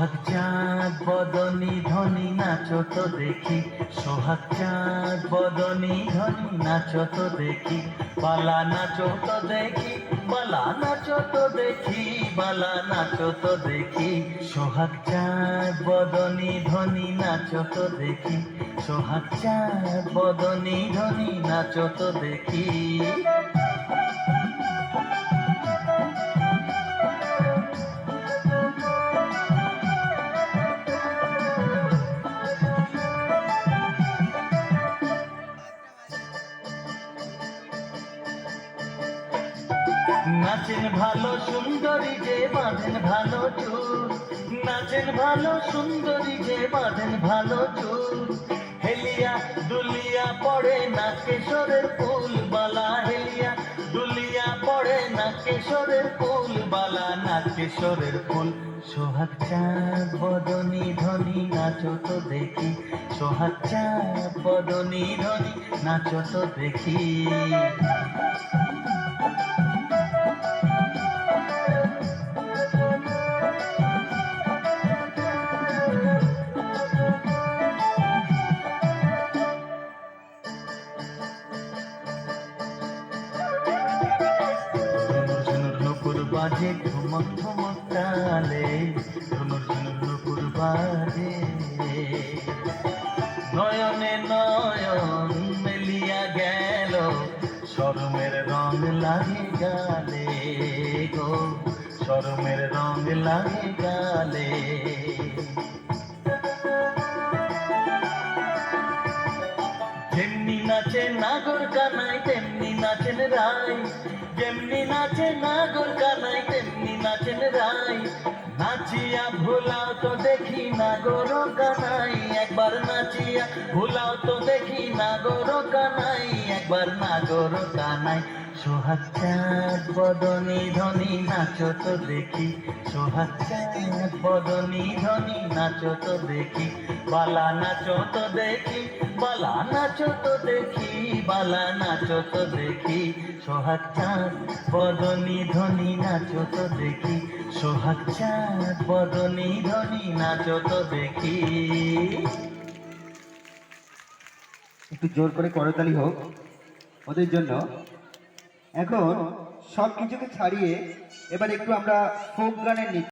সোহাগ চাঁদ বদনি ধনি নাচো তো দেখি, সোহাগ চাঁদ বদনি ধনি নাচো তো দেখি, বালা নাচো তো দেখি, বালা নাচো তো দেখি, বালা নাচো তো দেখি। সোহাগ চাঁদ বদনি ধনি নাচো তো দেখি, সোহাগ চাঁদ বদনি ধনি নাচো তো দেখি। নাচেন ভালো সুন্দরী যে বাঁধেন ভালো চুল, নাচেন ভালো সুন্দরী যে বাঁধেন ভালো চুল, হেলিয়া দুলিয়া পড়ে না কেশরের ফুল বালা, হেলিয়া দুলিয়া পড়ে না কেশরের ফুল বালা, না কেশরের ফুল। সোহাগ চাঁদ বদনি ধনি নাচো তো দেখি, সোহাগ চাঁদ বদনি ধনি নাচো তো দেখি। নুপুর বাজে ঝুমক ঝুমক তালে, ঝুনুর ঝুনুর নুপুর বাজে, নয়নে নয়ন মেলিয়া গেল, শরমের রং লাগে গালে গো, শরমের রং লাগে গালে। যেমনি নাচে নাগর কানাই তেমনি নাচেন রাই, যেমনি নাচে নাগর কানাই তেমনি নাচেন রাই, নাচিয়া ভুলাও তো দেখি নাগর কানাই, একবার নাচিয়া ভুলাও তো দেখি নাগর কানাই, একবার নাগর কানাই। সোহাগ চাঁদ বদনি ধনি নাচো তো দেখি, সোহাগ চাঁদ বদনি ধনি নাচো তো দেখি, বালা নাচো তো দেখি, বালা নাচো তো দেখি, বালা নাচো তো দেখি। সোহাগ চাঁদ বদনি ধনি নাচো তো দেখি, সোহাগ চাঁদ বদনি ধনি নাচো তো দেখি। একটু জোর করে করতালি হোক ওদের জন্য। এখন সব কিছুকে ছাড়িয়ে এবার একটু আমরা ফোক গানের